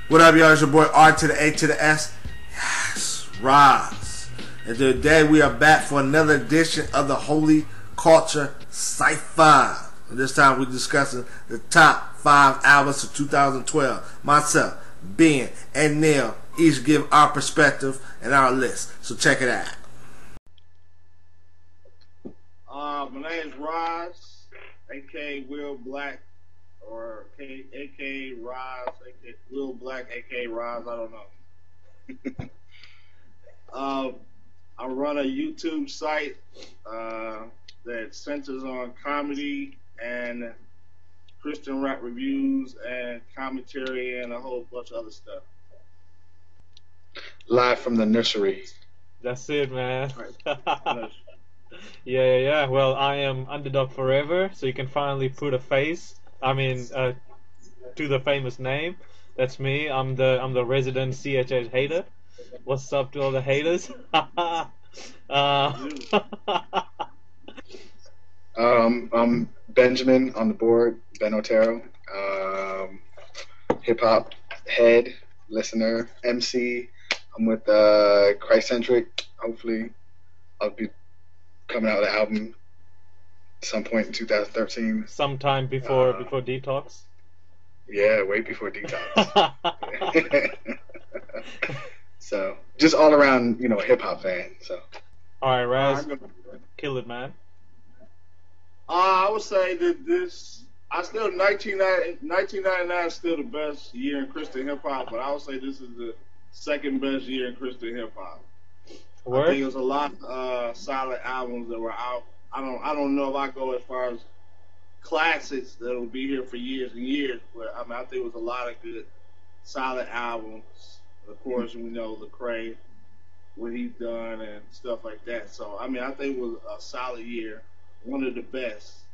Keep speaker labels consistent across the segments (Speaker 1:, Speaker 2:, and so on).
Speaker 1: What up, y'all? It's your boy R to the A to the S. Yes, Ras. And today we are back for another edition of the Holy Culture Cypher. And this time we're discussing the top 5 albums of 2012. Myself, Ben, and Neil each give our perspective and our list. So check it out.
Speaker 2: My name is Ras, aka Will Black, or aka Ras, aka Will Black, aka Ras. I don't know. I run a YouTube site that centers on comedy and Christian rap reviews and commentary and a whole bunch of other stuff.
Speaker 3: Live from the nursery.
Speaker 4: That's it, man.
Speaker 2: Right.
Speaker 4: Yeah. Well, I am Underdog Forever, so you can finally put a face. To the famous name. That's me. I'm the resident CHH hater. What's up to all the haters?
Speaker 3: I'm Benjamin on the board, Ben Otero. Hip hop head, listener, MC. I'm with Christ-centric. Hopefully, I'll be coming out with an album at some point in 2013.
Speaker 4: Sometime before Detox.
Speaker 3: Yeah, way before Detox. So, just all around, a hip hop fan. So,
Speaker 4: all right, Raz, kill it, man.
Speaker 2: I would say that 1999 is still the best year in Christian hip hop, but I would say this is the second best year in Christian hip hop. I think there's a lot of solid albums that were out. I don't know if I go as far as classics that'll be here for years and years, but I think it was a lot of good, solid albums. Of course, we know Lecrae, what he's done and stuff like that. So I think it was a solid year, one of the best,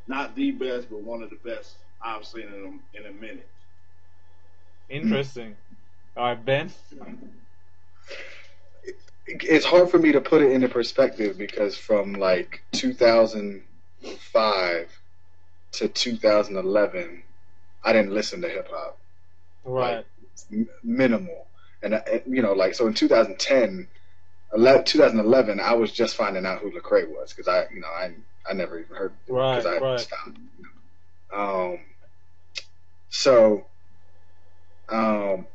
Speaker 2: not the best, but one of the best I've seen in a minute.
Speaker 4: Interesting. All right, Ben.
Speaker 3: It's hard for me to put it into perspective because from like 2005 to 2011, I didn't listen to hip hop.
Speaker 4: Right.
Speaker 3: Like, minimal. And so in 2011, I was just finding out who Lecrae was because I never even heard of it because I stopped.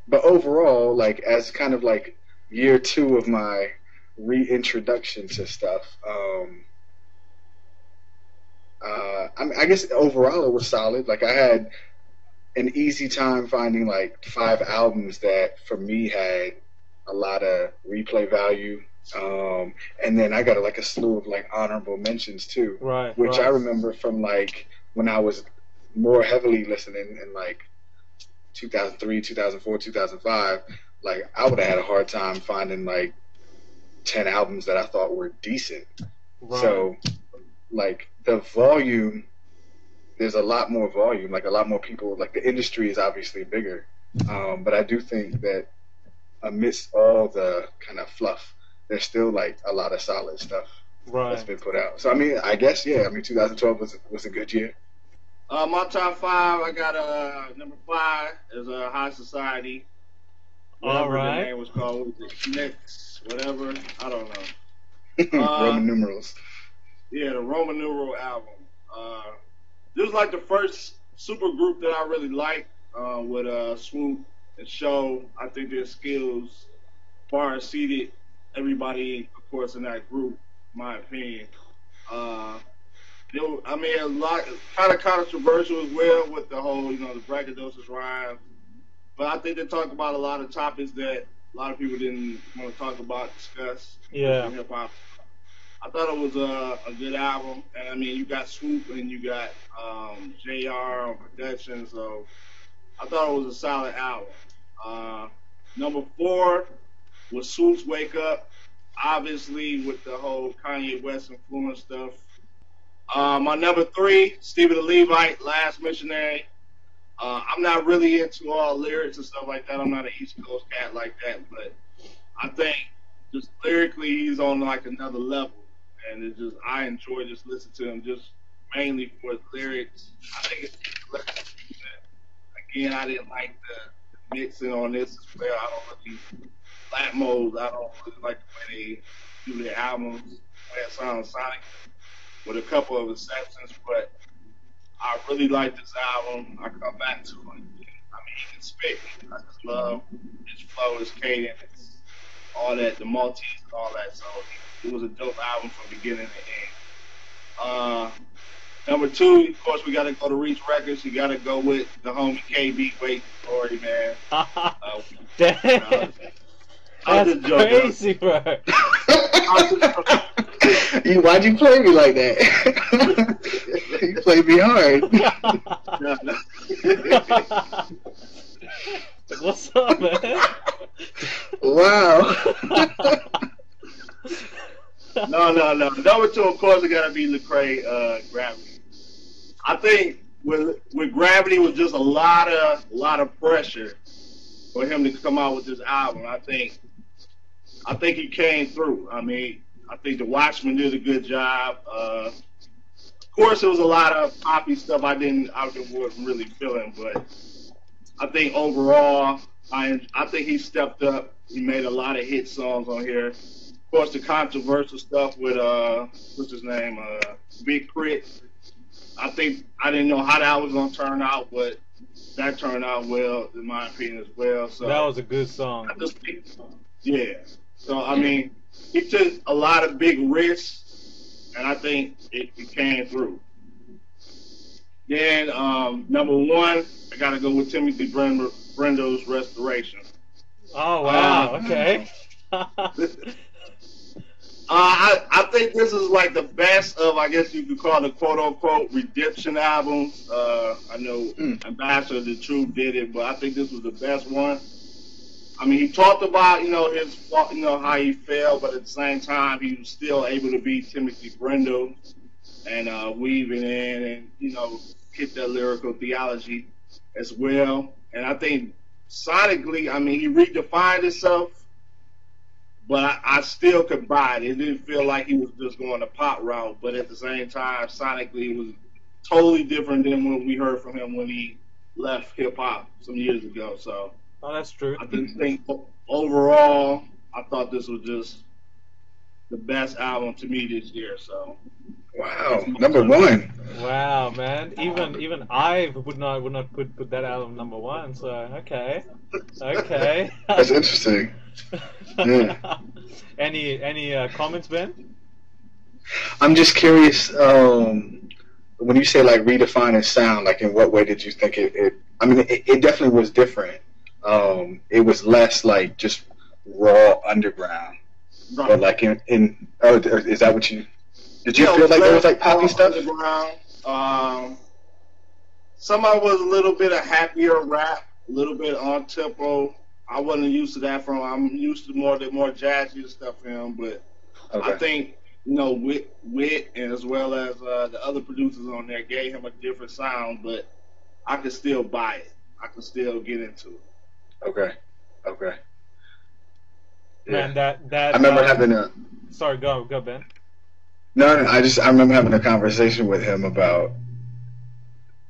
Speaker 3: But overall, like as kind of like year 2 of my reintroduction to stuff, I guess overall it was solid. Like I had an easy time finding like 5 albums that for me had a lot of replay value. And then I got like a slew of like honorable mentions too, which I remember from like when I was more heavily listening in like 2003, 2004, 2005. Like I would have had a hard time finding like 10 albums that I thought were decent. Right. So like the volume, there's a lot more volume, like a lot more people, like the industry is obviously bigger. But I do think that amidst all the kind of fluff, there's still like a lot of solid stuff that's been put out. So I guess 2012 was a good year.
Speaker 2: My top 5, I got number 5 is High Society.
Speaker 4: All
Speaker 2: right. The name was called Next, whatever. I don't know.
Speaker 3: Roman numerals.
Speaker 2: Yeah, the Roman numeral album. This was like the first super group that I really liked with Swoop and Show. I think their skills far exceeded everybody, of course, in that group, in my opinion. A lot, kind of controversial as well with the whole, the braggadocious rhymes. But I think they talk about a lot of topics that a lot of people didn't want to talk about, discuss.
Speaker 4: Yeah.
Speaker 2: Hip hop. I thought it was a good album, and you got Swoop and you got JR on production, so I thought it was a solid album. Number 4 was Swoop's Wake Up, obviously with the whole Kanye West influence stuff. My number 3, Stephen the Levite, Last Missionary. I'm not really into all lyrics and stuff like that. I'm not an East Coast cat like that, but I think just lyrically he's on like another level, and it's just I enjoy just listening to him just mainly for his lyrics. I think it's again I didn't like the mixing on this as well. I don't really Latmos. I don't really like the way they do their albums, the way it sounds sonic, with a couple of exceptions. But I really like this album. I come back to it. I mean, he can spit. I just love his flow, his cadence, all that, the Maltese and all that. So it was a dope album from beginning to end. Number two, of course, we got to go to Reach Records. You got to go with the homie KB Wait Story, man.
Speaker 4: Damn. That's crazy, bro.
Speaker 3: Why'd you play me like that? You played me hard.
Speaker 4: What's up, man?
Speaker 3: Wow.
Speaker 2: No. Number two, of course, it got to be Lecrae, Gravity. I think with Gravity was just a lot of pressure for him to come out with this album. I think he came through. I mean, I think the Watchmen did a good job. Of course, there was a lot of poppy stuff I wasn't really feeling, but I think overall, I think he stepped up. He made a lot of hit songs on here. Of course, the controversial stuff with what's his name, Big Crit. I didn't know how that was gonna turn out, but that turned out well, in my opinion, as well. So
Speaker 4: that was a good song.
Speaker 2: Yeah. So I mean, he took a lot of big risks, and I think it came through. Then number one, I gotta go with Timothy Brendo's Restoration.
Speaker 4: Oh wow! Okay.
Speaker 2: I think this is like the best of, I guess you could call it, quote unquote redemption albums. I know Ambassador the Truth did it, but I think this was the best one. I mean, he talked about his how he fell, but at the same time he was still able to be Timothy Brendo and weaving in and hit that lyrical theology as well. And I think sonically, I mean, he redefined himself. But I still could buy it. It didn't feel like he was just going the pop route. But at the same time, sonically, it was totally different than what we heard from him when he left hip-hop some years ago. So,
Speaker 4: that's true.
Speaker 2: I think overall, I thought this was just the best album to me this year. So,
Speaker 3: wow, number one.
Speaker 4: Wow, man. Even I would not put that album number one. So okay.
Speaker 3: That's interesting. Yeah.
Speaker 4: Any comments, Ben?
Speaker 3: I'm just curious. When you say like redefining sound, like in what way did you think it I mean, it definitely was different. It was less like just raw underground, right. But like is that what you did? You feel like there was like poppy stuff?
Speaker 2: Some of it was a little bit of happier rap, a little bit on tempo. I wasn't used to that from him. I'm used to the more jazzy stuff from him, but okay. I think Wit and as well as the other producers on there gave him a different sound, but I could still buy it. I could still get into it.
Speaker 3: Okay.
Speaker 4: Yeah. Man, that
Speaker 3: I remember having a.
Speaker 4: Sorry, go Ben.
Speaker 3: No, I remember having a conversation with him about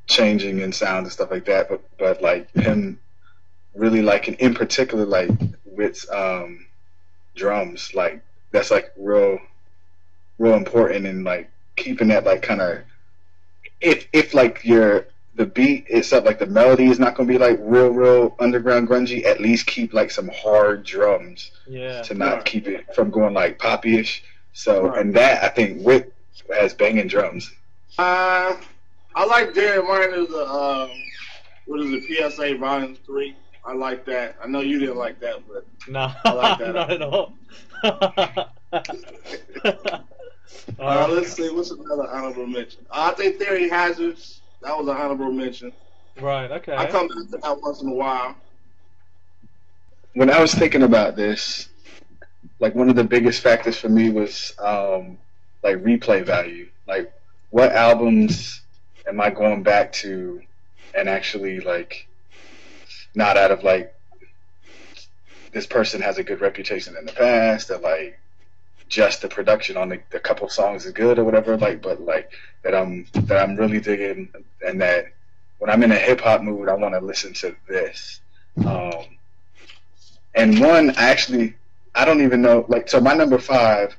Speaker 3: changing in sound and stuff like that, but like him really liking, in particular, like Wit's drums, like that's like real important, and like keeping that like kind of if like the beat itself, like the melody is not gonna be like real underground grungy, at least keep like some hard drums to not keep it from going like poppy-ish. So and that I think Wit has banging drums.
Speaker 2: I like Jerry Miner's what is it, PSA Volume 3. I like that. I know you didn't like that, but
Speaker 4: no,
Speaker 2: I like that.
Speaker 4: Not at all.
Speaker 2: Let's see. What's another honorable mention? I think Theory Hazards. That was an honorable mention.
Speaker 4: Right. Okay.
Speaker 2: I come back to that once in a while.
Speaker 3: When I was thinking about this, like one of the biggest factors for me was like replay value. Like, what albums am I going back to and actually like not out of like this person has a good reputation in the past, or like just the production on the couple songs is good or whatever, like, but like that I'm really digging, and that when I'm in a hip hop mood I want to listen to this. Um, and one, I don't even know, like, so my number 5,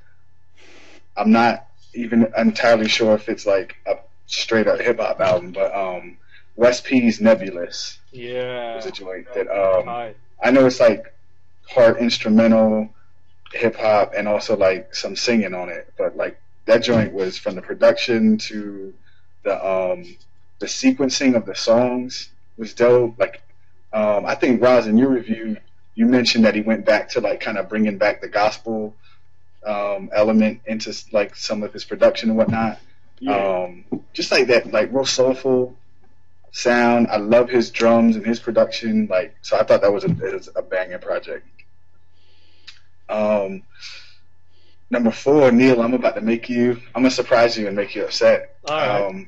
Speaker 3: I'm not even entirely sure if it's like a straight up hip hop album, but West P's Nebulous
Speaker 4: Yeah.
Speaker 3: was a joint that
Speaker 4: Hi.
Speaker 3: I know it's like hard instrumental hip hop and also like some singing on it, but like that joint was from the production to the sequencing of the songs was dope. Like I think Ras, in your review, you mentioned that he went back to like kind of bringing back the gospel element into like some of his production and whatnot.
Speaker 2: Yeah.
Speaker 3: Just like that, like real soulful sound. I love his drums and his production. Like, so I thought that was a banging project. Number 4, Neil, I'm gonna surprise you and make you upset.
Speaker 4: All right.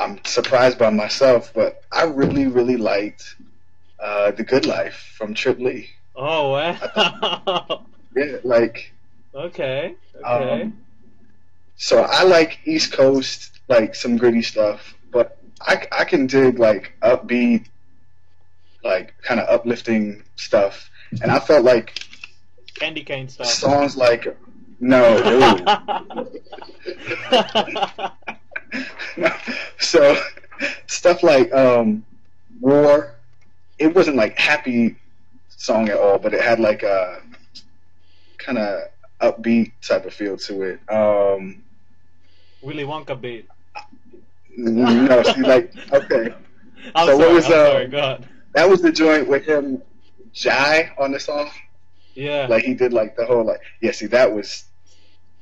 Speaker 3: I'm surprised by myself, but I really, really liked The Good Life from Trip Lee.
Speaker 4: Oh wow.
Speaker 3: Yeah, like.
Speaker 4: Okay. Okay.
Speaker 3: So I like East Coast, like some gritty stuff, but I can dig like upbeat, like kind of uplifting stuff, and I felt like
Speaker 4: Candy cane stuff.
Speaker 3: songs like no, so stuff like War. It wasn't like happy song at all, but it had like a kind of upbeat type of feel to it.
Speaker 4: Willy Wonka beat.
Speaker 3: No, see, like, okay.
Speaker 4: I'm
Speaker 3: So
Speaker 4: sorry.
Speaker 3: what was,
Speaker 4: I'm sorry. Go ahead.
Speaker 3: That was the joint with him, Jai, on the song.
Speaker 4: Yeah.
Speaker 3: Like, he did, like, the whole, like, yeah, see, that was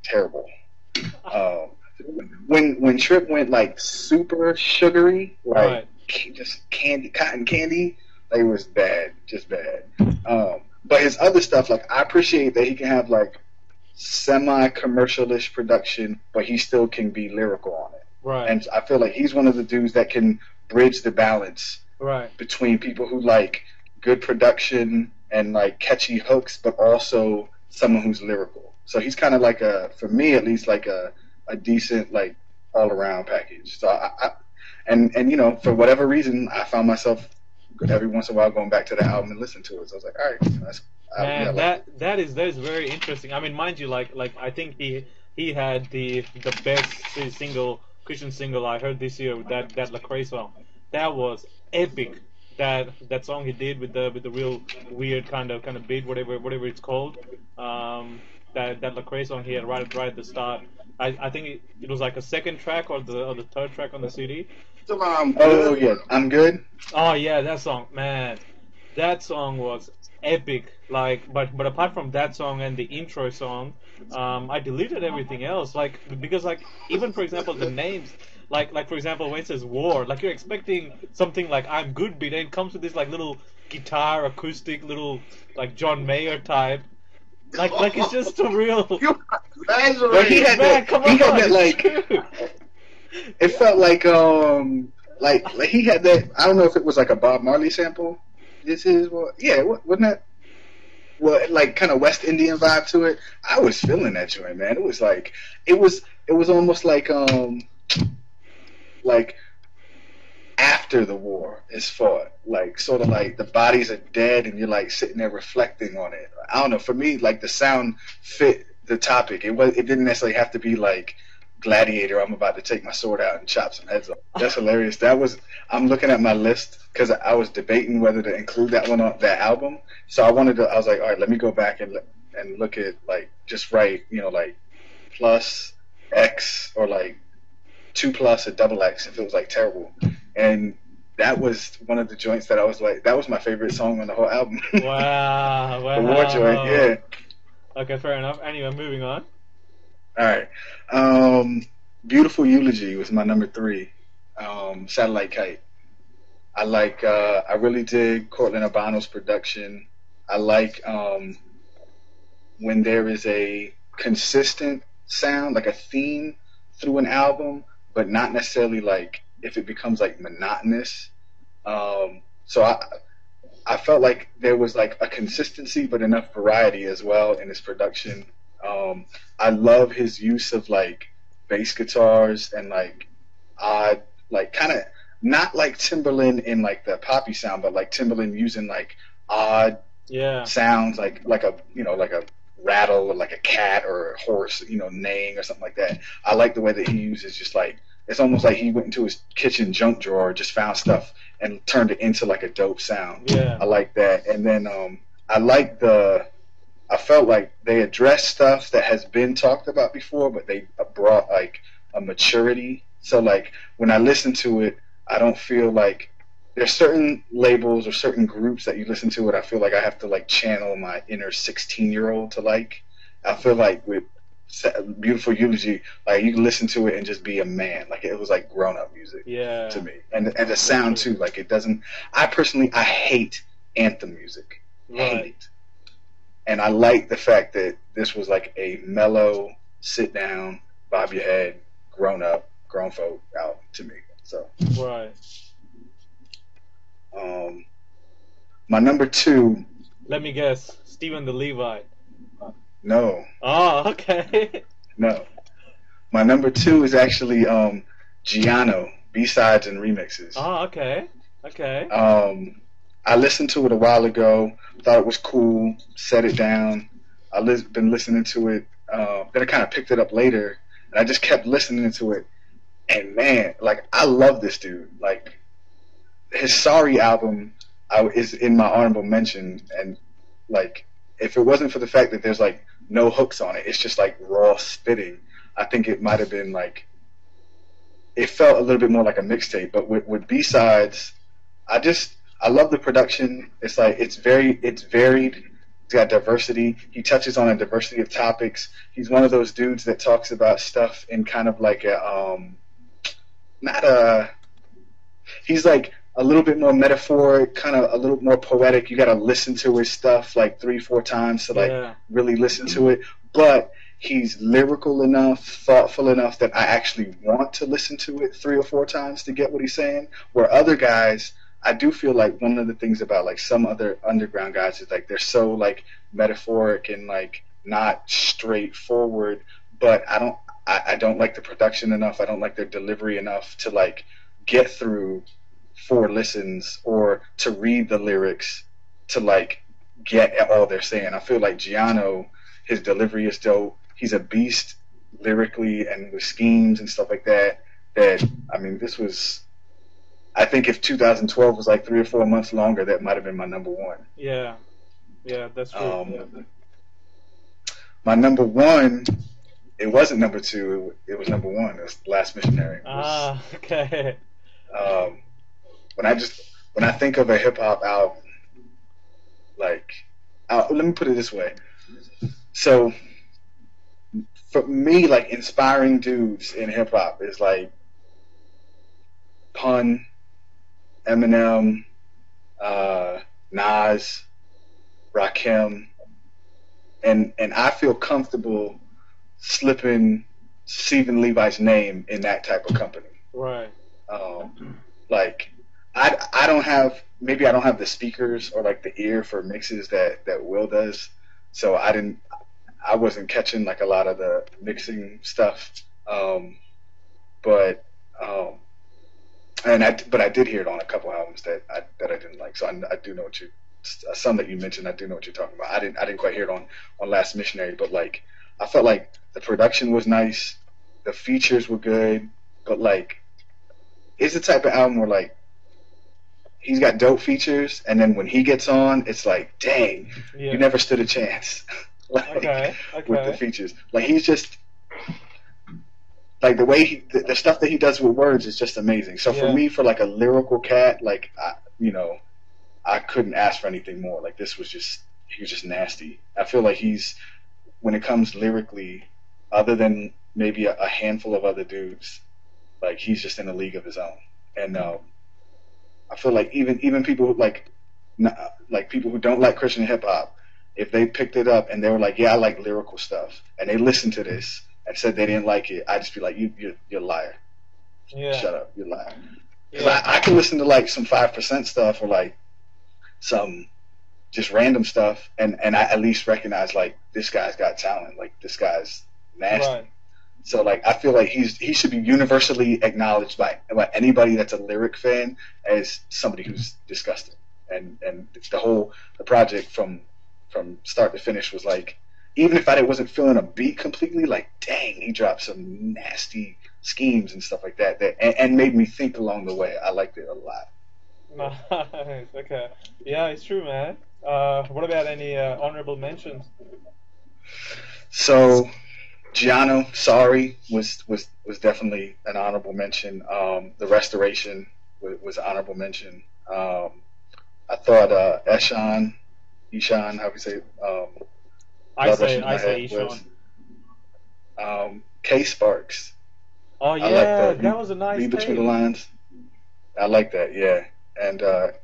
Speaker 3: terrible. When Trip went, like, super sugary, like,
Speaker 4: Right.
Speaker 3: just cotton candy, like, it was bad, just bad. But his other stuff, like, I appreciate that he can have, like, semi-commercial-ish production, but he still can be lyrical on it.
Speaker 4: Right.
Speaker 3: And I feel like he's one of the dudes that can bridge the balance
Speaker 4: Right.
Speaker 3: between people who like good production and like catchy hooks, but also someone who's lyrical. So he's kind of like for me at least, like a decent like all-around package. So and you know, for whatever reason, I found myself every once in a while going back to the album and listening to it. So I was like, all right,
Speaker 4: Man,
Speaker 3: yeah,
Speaker 4: that is very interesting. I mean, mind you, like I think he had the best Christian single I heard this year with that Lecrae song. That was epic. That song he did with the real weird kind of beat, whatever it's called. That Lecrae song he had right at the start. I think it was like a second track or the third track on the CD.
Speaker 3: Oh yeah, I'm good.
Speaker 4: Oh yeah, that song, man. That song was epic. Like, but apart from that song and the intro song, I deleted everything else. Like, because like even for example the names, like for example when it says War, like you're expecting something like I'm Good beat, and it comes with this like little guitar acoustic little like John Mayer type. Like it's just a real.
Speaker 3: But he had
Speaker 4: Man, come
Speaker 3: he had
Speaker 4: on,
Speaker 3: that
Speaker 4: it's
Speaker 3: like.
Speaker 4: true.
Speaker 3: It felt like he had that. I don't know if it was like a Bob Marley sample. This is what, yeah, wasn't that? Well, like kind of West Indian vibe to it. I was feeling that joint, man. It was like it was almost like after the war is fought, like sort of like the bodies are dead and you're like sitting there reflecting on it. I don't know. For me, like the sound fit the topic. It didn't necessarily have to be like Gladiator, I'm about to take my sword out and chop some heads off. That's hilarious. I'm looking at my list because I was debating whether to include that one on that album. So I was like, all right, let me go back and look at like just write, you know, like plus X or like 2 plus or double X if it was like terrible. And that was one of the joints that I was like, that was my favorite song on the whole album.
Speaker 4: Wow.
Speaker 3: The war joint, yeah.
Speaker 4: Okay, fair enough. Anyway, moving on.
Speaker 3: All right. Beautiful Eulogy was my number 3. Satellite Kite. I really dig Cortland Abano's production. I like when there is a consistent sound, like a theme through an album, but not necessarily like if it becomes like monotonous. So I felt like there was like a consistency, but enough variety as well in his production. I love his use of like bass guitars and like odd, like kind of not like Timberland in like the poppy sound, but like Timberland using like odd sounds, like a like a rattle or like a cat or a horse, neighing or something like that. I like the way that he uses just like, it's almost like he went into his kitchen junk drawer, just found stuff and turned it into like a dope sound.
Speaker 4: Yeah.
Speaker 3: I like that. And then I felt like they addressed stuff that has been talked about before, but they brought like a maturity. So like when I listen to it, I don't feel like there's certain labels or certain groups that you listen to it, I feel like I have to like channel my inner 16-year-old to like. I feel like with Beautiful Eulogy, like you can listen to it and just be a man. Like it was like grown-up music to me. And the sound too, like it doesn't, I hate anthem music. Hate it. And I like the fact that this was like a mellow, sit down, bob your head, grown folk album to me. So
Speaker 4: right.
Speaker 3: My number 2.
Speaker 4: Let me guess, Stephen the Levite.
Speaker 3: No.
Speaker 4: Oh, okay.
Speaker 3: No. My number 2 is actually Giano, B-sides and remixes.
Speaker 4: Oh, okay. Okay.
Speaker 3: I listened to it a while ago, thought it was cool, set it down. I've been listening to it, then I kind of picked it up later, and I just kept listening to it. And man, like, I love this dude. Like, his Sorry album is in my honorable mention, and like, if it wasn't for the fact that there's like no hooks on it, it's just like raw spitting, I think it might have been like, it felt a little bit more like a mixtape. But with B-sides, I love the production. It's like it's varied. It's got diversity. He touches on a diversity of topics. He's one of those dudes that talks about stuff in kind of like he's like a little bit more metaphoric, kind of a little more poetic. You got to listen to his stuff like 3-4 times to like really listen to it. But he's lyrical enough, thoughtful enough that I actually want to listen to it 3 or 4 times to get what he's saying. Where other guys, I do feel like one of the things about like some other underground guys is like they're so like metaphoric and like not straightforward. But I don't like the production enough. I don't like their delivery enough to like get through 4 listens or to read the lyrics to like get all they're saying. I feel like Giano, his delivery is dope. He's a beast lyrically and with schemes and stuff like that. I mean, this was, I think if 2012 was like 3 or 4 months longer, that might have been my number 1.
Speaker 4: Yeah, that's true.
Speaker 3: My number 1, it wasn't number 2. It was number 1. It was Last Missionary.
Speaker 4: Okay.
Speaker 3: When I think of a hip hop album, like, let me put it this way. So, for me, like, inspiring dudes in hip hop is like Pun, Eminem, Nas, Rakim, and I feel comfortable slipping Stephen Levi's name in that type of company.
Speaker 4: Right.
Speaker 3: Like, I don't have the speakers or like the ear for mixes that Will does, so I wasn't catching like a lot of the mixing stuff, but I did hear it on a couple albums that I didn't like, so I do know some that you mentioned. I do know what you're talking about. I didn't quite hear it on Last Missionary, but like I felt like the production was nice, the features were good, but like it's the type of album where like he's got dope features, and then when he gets on, it's like, dang, you never stood a chance. Like, with the features, like he's just like the way the stuff that he does with words is just amazing. So for me, for like a lyrical cat, like I couldn't ask for anything more. Like he was just nasty. I feel like when it comes lyrically, other than maybe a handful of other dudes, like he's just in a league of his own. And I feel like even people who like people who don't like Christian hip hop, if they picked it up and they were like, yeah, I like lyrical stuff, and they listened to this and said they didn't like it, I'd just be like, you're a liar.
Speaker 4: Yeah.
Speaker 3: Shut up, you're lying. Because I can listen to like some 5% stuff or like some just random stuff, and I at least recognize like this guy's got talent, like this guy's nasty.
Speaker 4: Right.
Speaker 3: So like I feel like he should be universally acknowledged by anybody that's a lyric fan as somebody who's disgusting. And the project from start to finish was like, even if I wasn't feeling a beat completely, like dang, he dropped some nasty schemes and stuff like and made me think along the way. I liked it a lot.
Speaker 4: Nice. Okay. Yeah, it's true, man. What about any honorable mentions?
Speaker 3: So, Giano, Sorry was definitely an honorable mention. The Restoration was an honorable mention. I thought Eshan, how we say it?
Speaker 4: I say Eshan.
Speaker 3: K Sparks.
Speaker 4: Oh yeah, that was a nice
Speaker 3: Read Between
Speaker 4: take.
Speaker 3: the Lines. I like that, yeah. And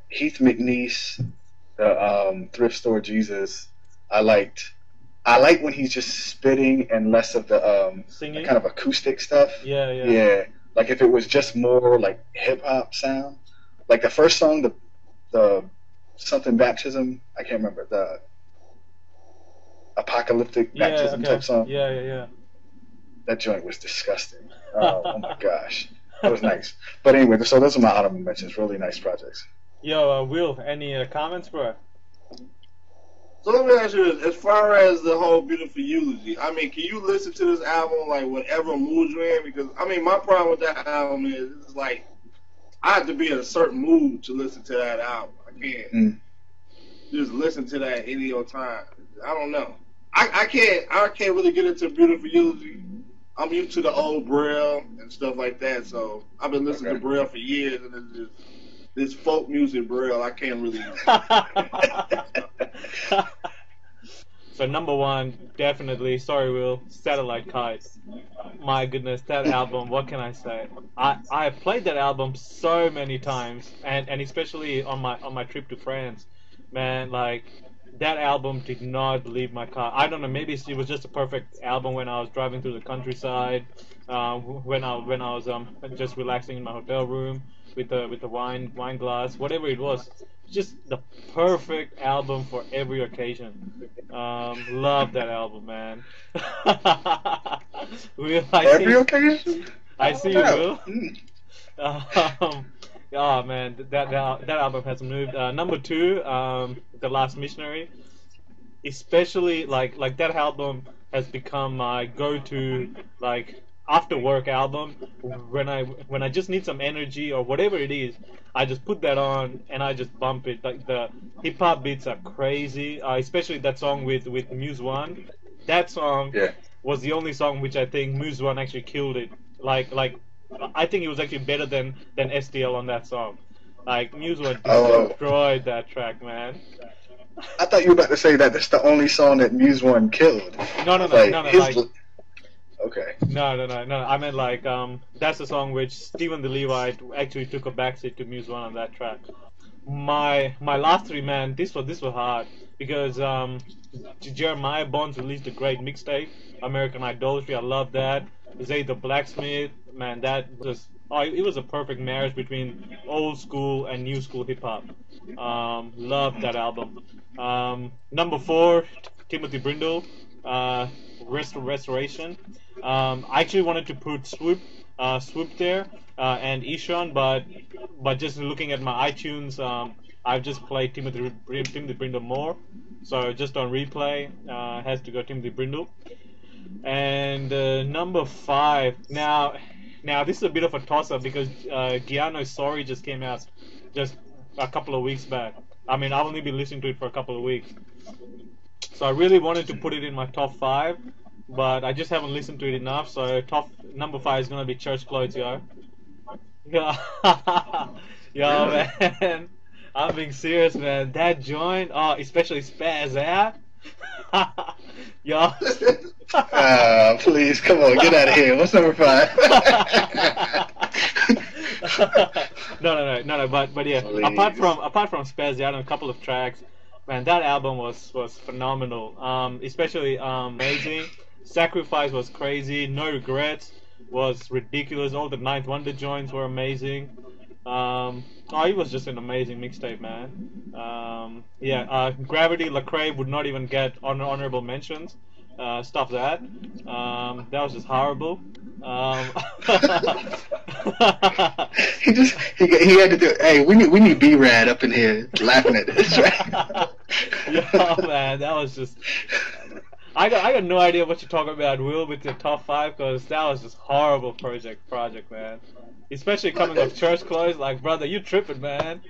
Speaker 3: Heath McNeese, the Thrift Store Jesus. I like when he's just spitting and less of the
Speaker 4: Singing?
Speaker 3: kind of acoustic stuff.
Speaker 4: Yeah.
Speaker 3: Like if it was just more like hip hop sound. Like the first song, the something baptism. I can't remember the apocalyptic baptism type song.
Speaker 4: Yeah.
Speaker 3: That joint was disgusting. Oh my gosh, that was nice. But anyway, so those are my honorable mentions. Really nice projects.
Speaker 4: Yo, Will, any comments, bro?
Speaker 2: So let me ask you this: as far as the whole "Beautiful Eulogy," I mean, can you listen to this album like whatever mood you're in? Because I mean, my problem with that album is it's like I have to be in a certain mood to listen to that album. I can't just listen to that any old time. I don't know. I can't really get into "Beautiful Eulogy." I'm used to the old Braille and stuff like that, so I've been listening to Braille for years, and it's just this folk music Braille. I can't really.
Speaker 4: So number one, definitely, sorry Will, Satellite Kite. My goodness, that album, what can I say? I played that album so many times, and especially on my trip to France, man, like that album did not leave my car. I don't know, maybe it was just a perfect album when I was driving through the countryside, when I was just relaxing in my hotel room with the wine glass, whatever it was. Just the perfect album for every occasion. Love that album, man.
Speaker 3: Every occasion?
Speaker 4: I see you, Will. Oh man, that album has moved. Number two, The Last Missionary. Especially like that album has become my go-to like after work album when I just need some energy or whatever it is. I just put that on and I just bump it. Like the hip hop beats are crazy, especially that song with Muse One. That song was the only song which I think Muse One actually killed it. Like I think it was actually better than STL on that song. Like Muse One destroyed that track, man.
Speaker 3: I thought you were about to say that that's the only song that Muse One killed.
Speaker 4: No.
Speaker 3: Okay.
Speaker 4: No. I meant like that's the song which Stephen the Levite actually took a backseat to Muse One on that track. My last three, man, this was hard because Jeremiah Bonds released a great mixtape, American Idolatry. I love that. Zay the Blacksmith, man, it was a perfect marriage between old school and new school hip hop. Love that album. Number four, Timothy Brindle, Restoration. I actually wanted to put Swoop there and Ishan, but just looking at my iTunes, I've just played Timothy Brindle more. So just on replay, has to go Timothy Brindle. And number five. Now this is a bit of a toss-up because Giano's Sorry just came out just a couple of weeks back. I mean, I've only been listening to it for a couple of weeks. So I really wanted to put it in my top five, but I just haven't listened to it enough. So number five is gonna be Church Clothes, yo. Yo, man, I'm being serious, man. That joint, especially Spaz out. Yo.
Speaker 3: Please, come on, get out of here. What's number five?
Speaker 4: No. But yeah, please. apart from Spaz out and a couple of tracks, man, that album was phenomenal. Especially amazing. Sacrifice was crazy. No Regrets was ridiculous. All the Ninth Wonder joints were amazing. It was just an amazing mixtape, man. Gravity, Lecrae would not even get honorable mentions. stuff that. That was just horrible.
Speaker 3: He had to do. Hey, we need B-Rad up in here laughing at this, right?
Speaker 4: Yeah, man, that was just. I got no idea what you're talking about, Will, with your top 5, because that was just horrible project, man. Especially coming off church clothes, like, brother, you tripping, man.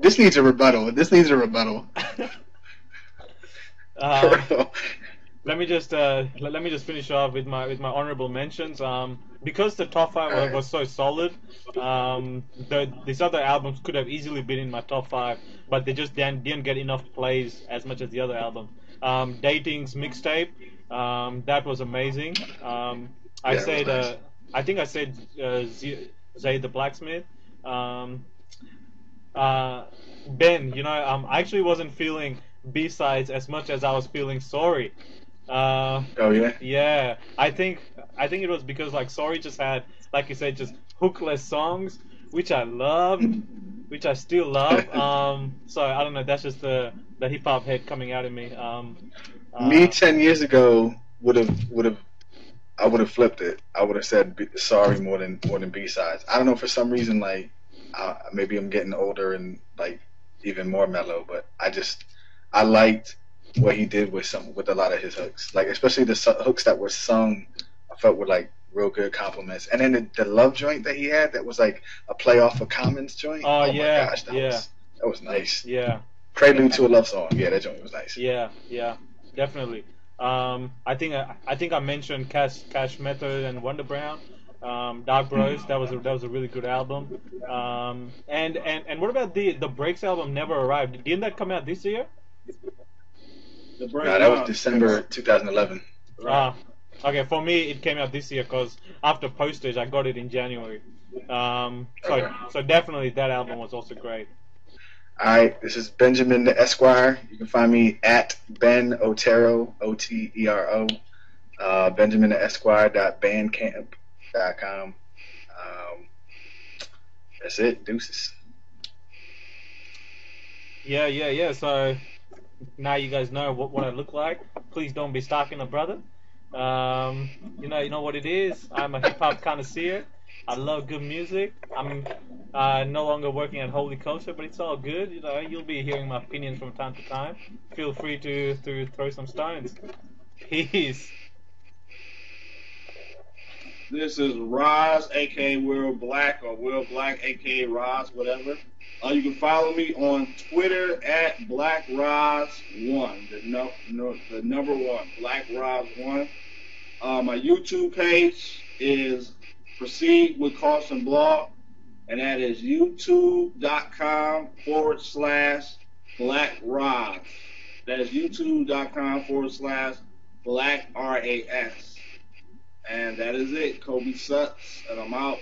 Speaker 3: This needs a rebuttal.
Speaker 4: Let me just finish off with my honorable mentions. Because the top 5 was so solid, these other albums could have easily been in my top 5, but they just didn't get enough plays as much as the other albums. Dating's mixtape, that was amazing. I think I said Zay the Blacksmith. Ben, I actually wasn't feeling B-sides as much as I was feeling Sorry.
Speaker 3: Oh yeah.
Speaker 4: Yeah, I think it was because like Sorry just had, like you said, just hookless songs, which I loved, which I still love. So I don't know, that's just the hip hop head coming out of me.
Speaker 3: Me 10 years ago would have flipped it. I would have said Sorry more than B-sides. I don't know, for some reason, like maybe I'm getting older and like even more mellow, but I liked what he did with a lot of his hooks, like especially the hooks that were sung. I felt were like real good compliments. And then the love joint that he had, that was like a play off of Common's joint.
Speaker 4: Oh yeah,
Speaker 3: my gosh, that was nice.
Speaker 4: Yeah.
Speaker 3: Prelude to a love song. Yeah, that joint was nice.
Speaker 4: Yeah, definitely. I think I mentioned Cash Method and Wonder Brown. Dark Bros, that was a really good album. And what about the Breaks album, Never Arrived? Didn't that come out this year?
Speaker 3: No, that was December 2011.
Speaker 4: Okay, for me it came out this year because after postage I got it in January. So definitely that album was also great.
Speaker 3: Alright, this is Benjamin the Esquire. You can find me at Ben Otero, Otero, Benjamin the Esquire.bandcamp.com. That's it. Deuces.
Speaker 4: Yeah. So now you guys know what I look like. Please don't be stalking a brother. You know what it is. I'm a hip hop connoisseur. I love good music. I'm no longer working at Holy Culture, but it's all good. You'll be hearing my opinions from time to time. Feel free to throw some stones. Peace.
Speaker 2: This is Ras, aka Will Black, or Will Black, aka Ras, whatever. You can follow me on Twitter at BlackRas1, the number 1, BlackRas1. My YouTube page is Proceed with Caution Blog, and that is youtube.com/BlackRas. That is youtube.com/BlackRas. And that is it. Kobe Sutts, and I'm out.